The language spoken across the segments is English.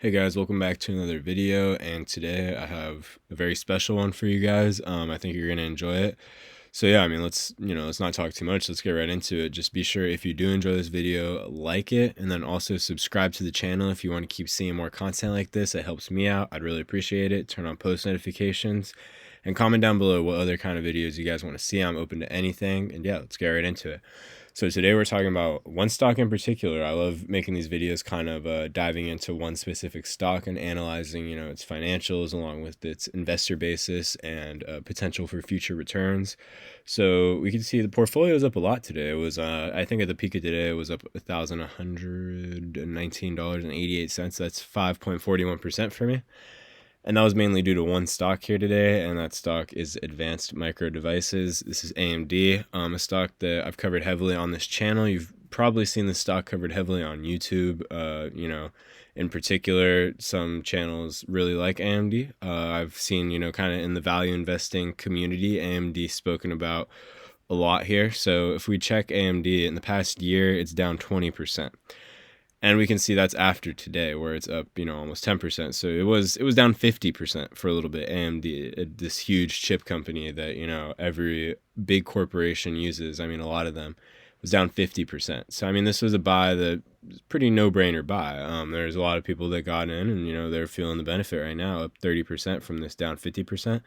Hey guys, welcome back to another video, and today I have a very special one for you guys. I think you're gonna enjoy it. So yeah, I mean, let's not talk too much. Let's get right into it. Just be sure if you do enjoy this video, like it, and then also subscribe to the channel if you want to keep seeing more content like this. It helps me out. I'd really appreciate it. Turn on post notifications and comment down below what other kind of videos you guys want to see. I'm open to anything, and yeah, let's get right into it. So today we're talking about one stock in particular. I love making these videos kind of diving into one specific stock and analyzing, its financials along with its investor basis and potential for future returns. So we can see the portfolio is up a lot today. It was, I think at the peak of today, it was up $1,119.88. That's 5.41% for me. And that was mainly due to one stock here today, and that stock is Advanced Micro Devices. This is AMD, a stock that I've covered heavily on this channel. You've probably seen this stock covered heavily on YouTube. In particular, some channels really like AMD. I've seen, kind of in the value investing community, AMD spoken about a lot here. So if we check AMD in the past year, it's down 20%. And we can see that's after today where it's up, almost 10%. So it was down 50% for a little bit. AMD, this huge chip company that, every big corporation uses. I mean, a lot of them was down 50%. So, I mean, this was a buy that was pretty no-brainer buy. There's a lot of people that got in and, they're feeling the benefit right now, up 30% from this down 50%.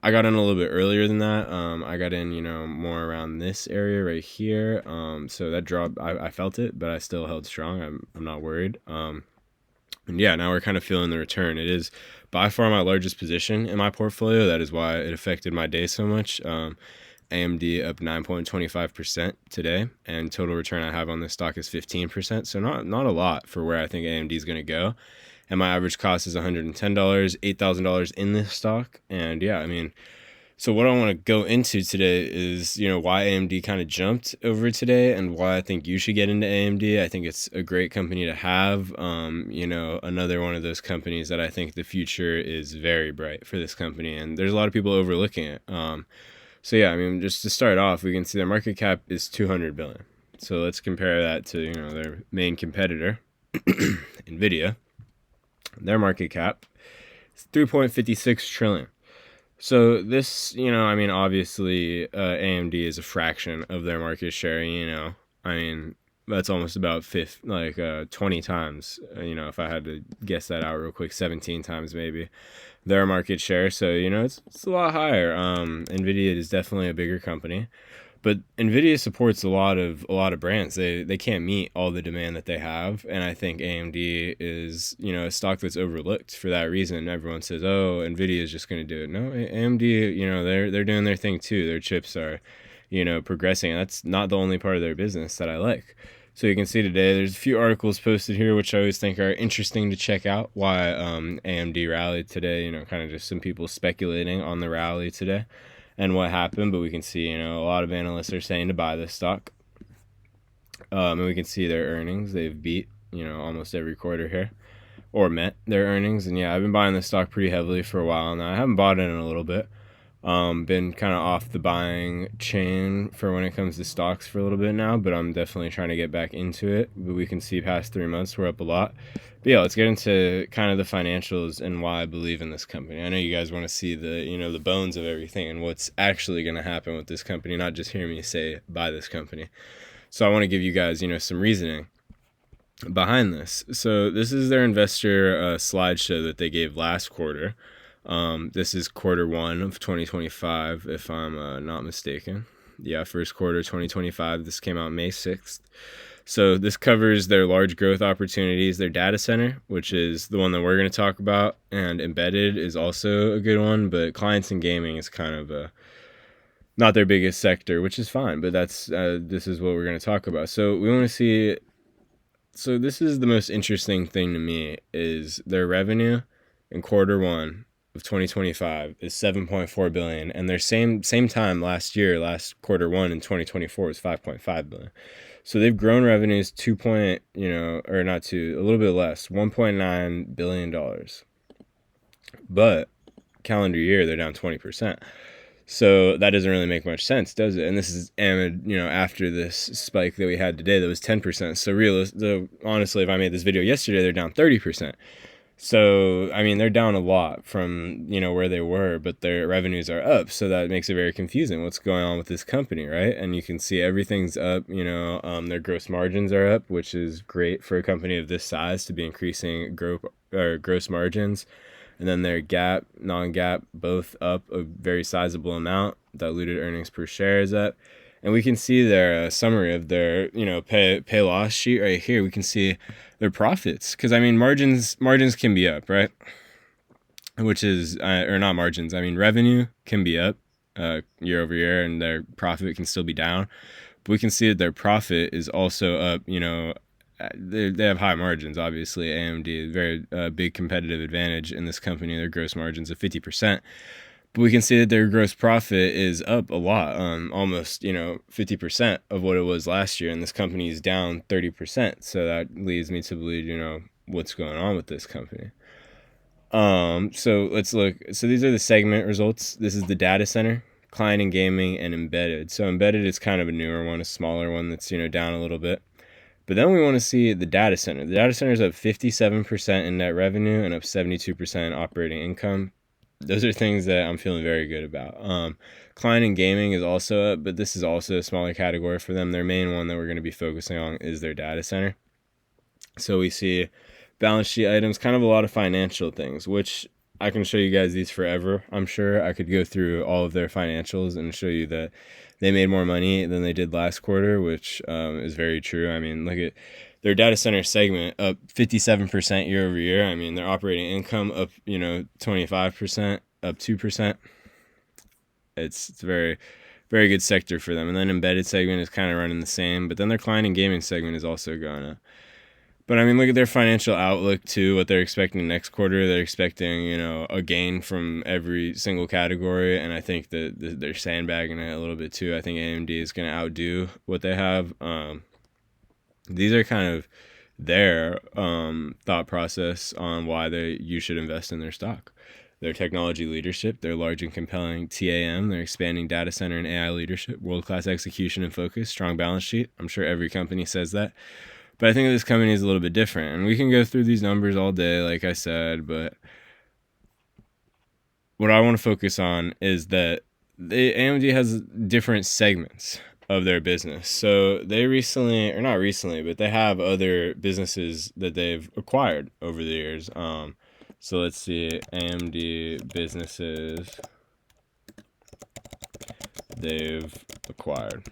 I got in a little bit earlier than that. I got in, more around this area right here. So that drop, I felt it, but I still held strong. I'm not worried. And yeah, now we're kind of feeling the return. It is by far my largest position in my portfolio. That is why it affected my day so much. AMD up 9.25% today, and total return I have on this stock is 15%. So not a lot for where I think AMD is going to go. And my average cost is $110, $8,000 in this stock. And yeah, I mean, so what I want to go into today is, why AMD kind of jumped over today and why I think you should get into AMD. I think it's a great company to have. Another one of those companies that I think the future is very bright for this company, and there's a lot of people overlooking it. So yeah, I mean, just to start off, we can see their market cap is 200 billion. So let's compare that to, their main competitor, Nvidia. Their market cap is 3.56 trillion. So this, I mean, obviously, AMD is a fraction of their market share. I mean, that's almost about 20 times. If I had to guess that out real quick, 17 times maybe their market share. So it's a lot higher. Nvidia is definitely a bigger company. But Nvidia supports a lot of brands. They can't meet all the demand that they have, and I think AMD is a stock that's overlooked for that reason. Everyone says, "Oh, Nvidia is just going to do it." No, AMD, they're doing their thing too. Their chips are, progressing, and that's not the only part of their business that I like. So you can see today there's a few articles posted here which I always think are interesting to check out. Why AMD rallied today? Kind of just some people speculating on the rally today and what happened, but we can see, a lot of analysts are saying to buy this stock. And we can see their earnings. They've beat, almost every quarter here, or met their earnings. And yeah, I've been buying this stock pretty heavily for a while now. I haven't bought it in a little bit. Been kind of off the buying chain for when it comes to stocks for a little bit now, but I'm definitely trying to get back into it. But we can see past 3 months, we're up a lot. But yeah, let's get into kind of the financials and why I believe in this company. I know you guys want to see the, the bones of everything and what's actually going to happen with this company, not just hear me say buy this company. So I want to give you guys, some reasoning behind this. So this is their investor slideshow that they gave last quarter. This is quarter one of 2025, if I'm not mistaken. Yeah, first quarter 2025. This came out May 6th. So this covers their large growth opportunities, their data center, which is the one that we're going to talk about, and embedded is also a good one, but clients and gaming is kind of not their biggest sector, which is fine, but this is what we're going to talk about. So we want to see, so this is the most interesting thing to me, is their revenue in quarter one of 2025 is 7.4 billion, and their same time last year, last quarter one in 2024 was 5.5 billion. So they've grown revenues a little bit less, $1.9 billion. But calendar year, they're down 20%. So that doesn't really make much sense, does it? And this is after this spike that we had today that was 10%. So honestly, if I made this video yesterday, they're down 30%. So, I mean, they're down a lot from, where they were, but their revenues are up. So that makes it very confusing. What's going on with this company, right? And you can see everything's up, their gross margins are up, which is great for a company of this size to be increasing gross margins. And then their GAAP, non-GAAP, both up a very sizable amount. Diluted earnings per share is up. And we can see their summary of their, pay loss sheet right here. We can see their profits, because I mean margins can be up, right? Which is or not margins. I mean revenue can be up year over year, and their profit can still be down. But we can see that their profit is also up. They have high margins. Obviously, AMD very big competitive advantage in this company. Their gross margins of 50%. But we can see that their gross profit is up a lot, almost 50% of what it was last year, and this company is down 30%. So that leads me to believe what's going on with this company. So let's look. So these are the segment results. This is the data center, client and gaming, and embedded. So embedded is kind of a newer one, a smaller one that's down a little bit. But then we want to see the data center. The data center is up 57% in net revenue and up 72% in operating income. Those are things that I'm feeling very good about. Client and gaming is also up, but this is also a smaller category for them. Their main one that we're going to be focusing on is their data center. So we see balance sheet items, kind of a lot of financial things, which I can show you guys these forever. I'm sure I could go through all of their financials and show you that they made more money than they did last quarter, which is very true. I mean, look at their data center segment up 57% year over year. I mean, their operating income up, 25%, up 2%. It's a very, very good sector for them. And then embedded segment is kind of running the same, but then their client and gaming segment is also going up. But I mean, look at their financial outlook too, what they're expecting next quarter. They're expecting, a gain from every single category. And I think that they're sandbagging it a little bit too. I think AMD is going to outdo what they have. These are kind of their thought process on why you should invest in their stock. Their technology leadership, their large and compelling TAM, their expanding data center and AI leadership, world-class execution and focus, strong balance sheet. I'm sure every company says that. But I think this company is a little bit different. And we can go through these numbers all day, like I said. But what I want to focus on is that AMD has different segments of their business. So they recently, or not recently, but they have other businesses that they've acquired over the years. So let's see, AMD businesses they've acquired.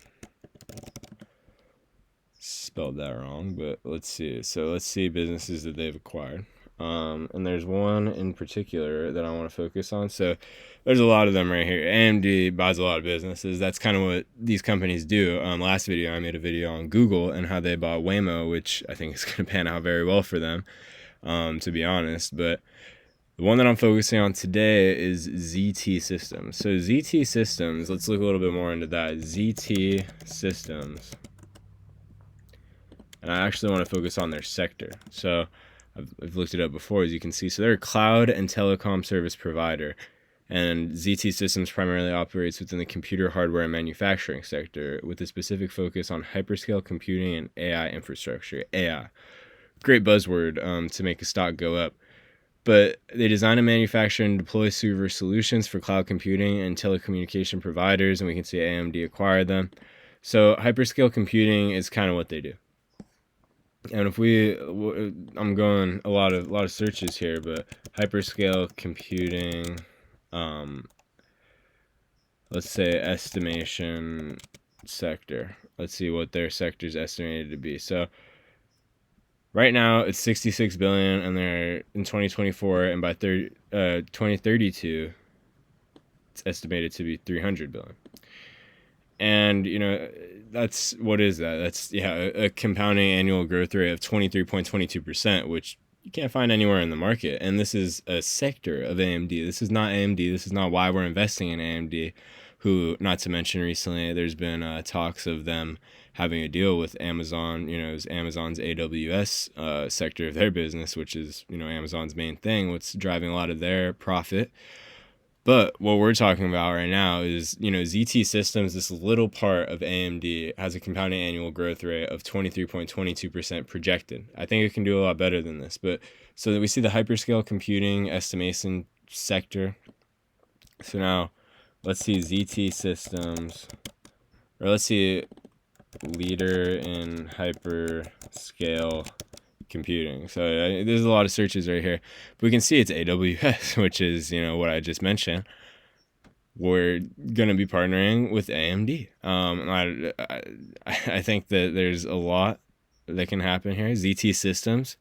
Spelled that wrong, but let's see. So let's see businesses that they've acquired. And there's one in particular that I want to focus on. So there's a lot of them right here. AMD buys a lot of businesses. That's kind of what these companies do. Last video, I made a video on Google and how they bought Waymo, which I think is going to pan out very well for them, to be honest. But the one that I'm focusing on today is ZT Systems. So ZT Systems, let's look a little bit more into that. ZT Systems. And I actually want to focus on their sector. So I've looked it up before, as you can see. So they're a cloud and telecom service provider. And ZT Systems primarily operates within the computer hardware and manufacturing sector with a specific focus on hyperscale computing and AI infrastructure. AI. Great buzzword to make a stock go up. But they design and manufacture and deploy server solutions for cloud computing and telecommunication providers, and we can see AMD acquired them. So hyperscale computing is kind of what they do. And if I'm going a lot of searches here, but hyperscale computing, let's say estimation sector. Let's see what their sector is estimated to be. So right now it's 66 billion, and they're in 2024, and by 2032, it's estimated to be 300 billion. And, that's, what is that? That's, a compounding annual growth rate of 23.22%, which you can't find anywhere in the market. And this is a sector of AMD. This is not AMD. This is not why we're investing in AMD, who, not to mention recently, there's been talks of them having a deal with Amazon. It was Amazon's AWS sector of their business, which is, Amazon's main thing, what's driving a lot of their profit. But what we're talking about right now is, ZT Systems, this little part of AMD, has a compounding annual growth rate of 23.22% projected. I think it can do a lot better than this. But so that we see the hyperscale computing estimation sector. So now let's see ZT Systems, or let's see leader in hyperscale computing. So there's a lot of searches right here, but we can see it's AWS, which is, what I just mentioned. We're going to be partnering with AMD. I think that there's a lot that can happen here. ZT Systems,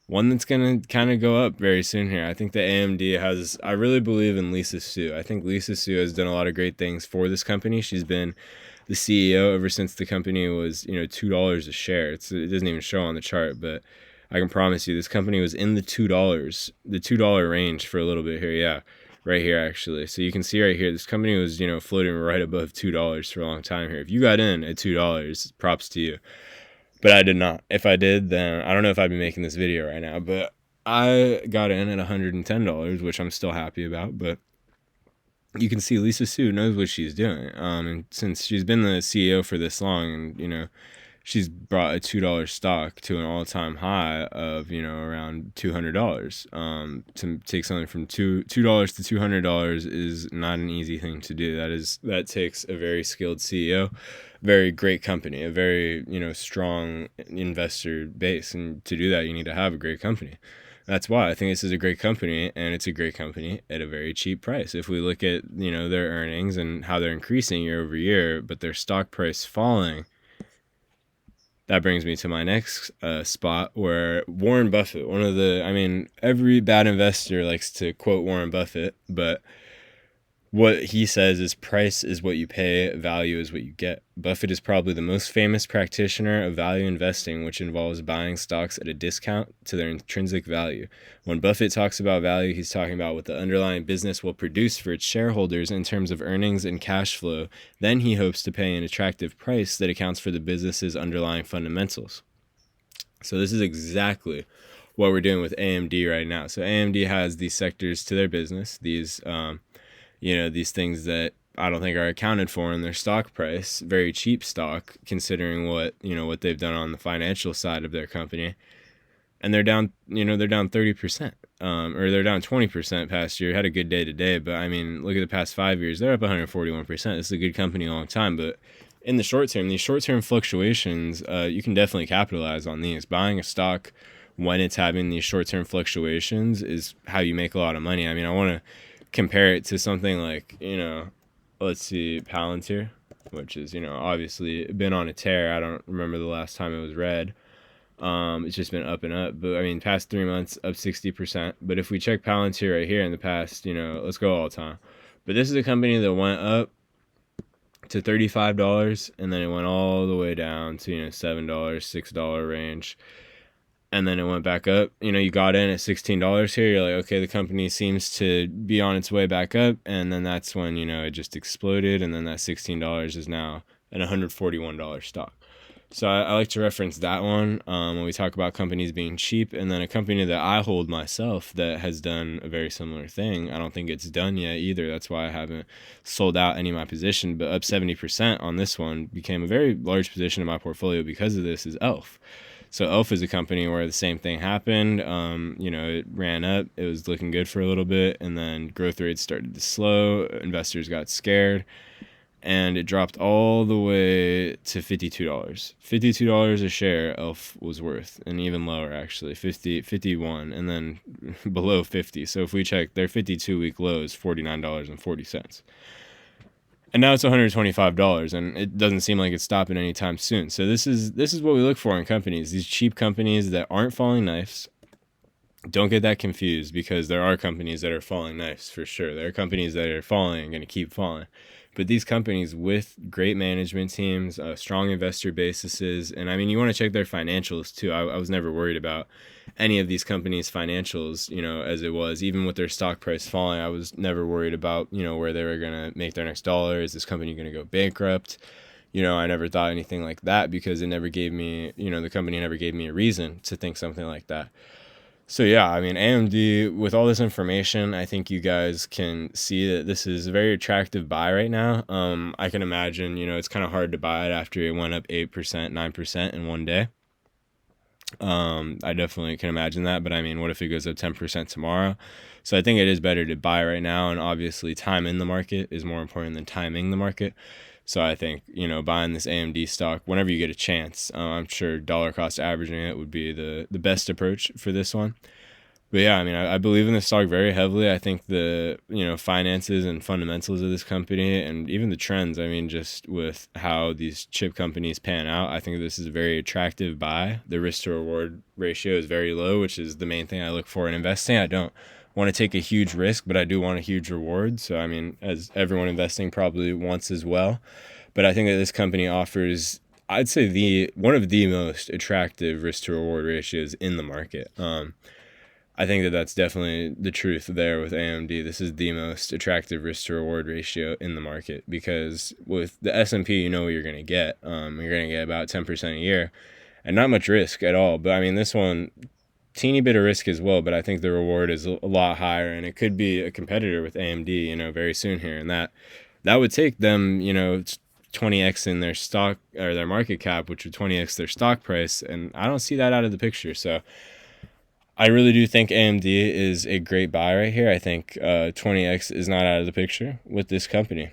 one that's going to kind of go up very soon here. I think that AMD has, I really believe in Lisa Su. I think Lisa Su has done a lot of great things for this company. She's been the CEO ever since the company was, $2 a share. It doesn't even show on the chart, but I can promise you this company was in the $2 range for a little bit here. Yeah, right here actually. So you can see right here, this company was, floating right above $2 for a long time here. If you got in at $2, props to you. But I did not. If I did, then I don't know if I'd be making this video right now, but I got in at $110, which I'm still happy about. But you can see Lisa Su knows what she's doing. And since she's been the CEO for this long, and she's brought a $2 stock to an all-time high of around $200. To take something from $2 to $200 is not an easy thing to do. That takes a very skilled CEO, very great company, a very strong investor base, and to do that you need to have a great company. That's why I think this is a great company, and it's a great company at a very cheap price. If we look at their earnings and how they're increasing year over year, but their stock price falling, that brings me to my next spot, where Warren Buffett, every bad investor likes to quote Warren Buffett, but what he says is price is what you pay, value is what you get. Buffett is probably the most famous practitioner of value investing, which involves buying stocks at a discount to their intrinsic value. When Buffett talks about value, he's talking about what the underlying business will produce for its shareholders in terms of earnings and cash flow. Then he hopes to pay an attractive price that accounts for the business's underlying fundamentals. So this is exactly what we're doing with AMD right now. So AMD has these sectors to their business, these things that I don't think are accounted for in their stock price. Very cheap stock considering what they've done on the financial side of their company. And they're down 30%, or they're down 20% past year. Had a good day today, but look at the past 5 years. They're up 141%. This is a good company a long time, but in the short term, these short-term fluctuations, you can definitely capitalize on these. Buying a stock when it's having these short-term fluctuations is how you make a lot of money. I want to compare it to something like, let's see, Palantir, which is, obviously been on a tear. I don't remember the last time it was red. It's just been up and up. But past 3 months, up 60%. But if we check Palantir right here in the past, let's go all time. But this is a company that went up to $35, and then it went all the way down to, $7, $6 range. And then it went back up. You got in at $16 here. You're like, okay, the company seems to be on its way back up. And then that's when, it just exploded. And then that $16 is now an $141 stock. So I like to reference that one when we talk about companies being cheap. And then a company that I hold myself that has done a very similar thing. I don't think it's done yet either. That's why I haven't sold out any of my position. But up 70% on this one, became a very large position in my portfolio because of this, is Elf. So Elf is a company where the same thing happened. It ran up. It was looking good for a little bit, and then growth rates started to slow. Investors got scared, and it dropped all the way to $52. $52 a share Elf was worth, and even lower actually, 51, and then below 50. So if we check their 52-week low is $49.40. And now it's $125, and it doesn't seem like it's stopping anytime soon. So this is what we look for in companies. These cheap companies that aren't falling knives. Don't get that confused, because there are companies that are falling knives for sure. There are companies that are falling and going to keep falling. But these companies with great management teams, strong investor bases, and you want to check their financials too. I was never worried about any of these companies' financials, as it was. Even with their stock price falling, I was never worried about, where they were going to make their next dollar. Is this company going to go bankrupt? I never thought anything like that, because it never gave me, the company never gave me a reason to think something like that. So yeah, I mean AMD, with all this information, I think you guys can see that this is a very attractive buy right now. I can imagine, it's kind of hard to buy it after it went up 8%, 9% in one day. I definitely can imagine that, but I mean, what if it goes up 10% tomorrow? So I think it is better to buy right now, and obviously time in the market is more important than timing the market. So I think, buying this AMD stock whenever you get a chance, I'm sure dollar cost averaging it would be the best approach for this one. But yeah, I mean, I believe in the stock very heavily. I think the, finances and fundamentals of this company and even the trends, I mean, just with how these chip companies pan out, I think this is a very attractive buy. The risk to reward ratio is very low, which is the main thing I look for in investing. I don't want to take a huge risk, but I do want a huge reward. So, I mean, as everyone investing probably wants as well. But I think that this company offers, I'd say, the one of the most attractive risk to reward ratios in the market. I think that that's definitely the truth there with AMD. This is the most attractive risk to reward ratio in the market, because with the S&P, you know what you're going to get. You're going to get about 10% a year and not much risk at all. But I mean, this one, teeny bit of risk as well, but I think the reward is a lot higher, and it could be a competitor with AMD, very soon here. And that would take them, 20x in their stock or their market cap, which would 20x their stock price. And I don't see that out of the picture. So I really do think AMD is a great buy right here. I think 20x is not out of the picture with this company.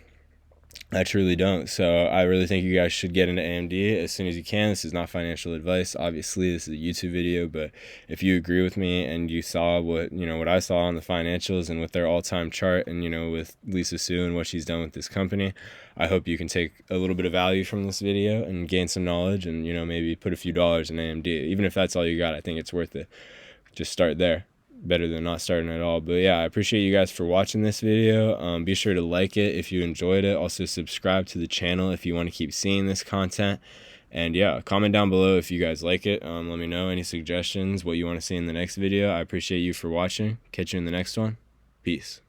I truly don't. So I really think you guys should get into AMD as soon as you can. This is not financial advice. Obviously, this is a YouTube video, but if you agree with me and you saw what I saw on the financials and with their all-time chart and, with Lisa Su and what she's done with this company, I hope you can take a little bit of value from this video and gain some knowledge and, maybe put a few dollars in AMD. Even if that's all you got, I think it's worth it. Just start there. Better than not starting at all. But yeah, I appreciate you guys for watching this video. Be sure to like it if you enjoyed it. Also subscribe to the channel if you want to keep seeing this content. And yeah, comment down below if you guys like it. Let me know any suggestions, what you want to see in the next video. I appreciate you for watching. Catch you in the next one. Peace.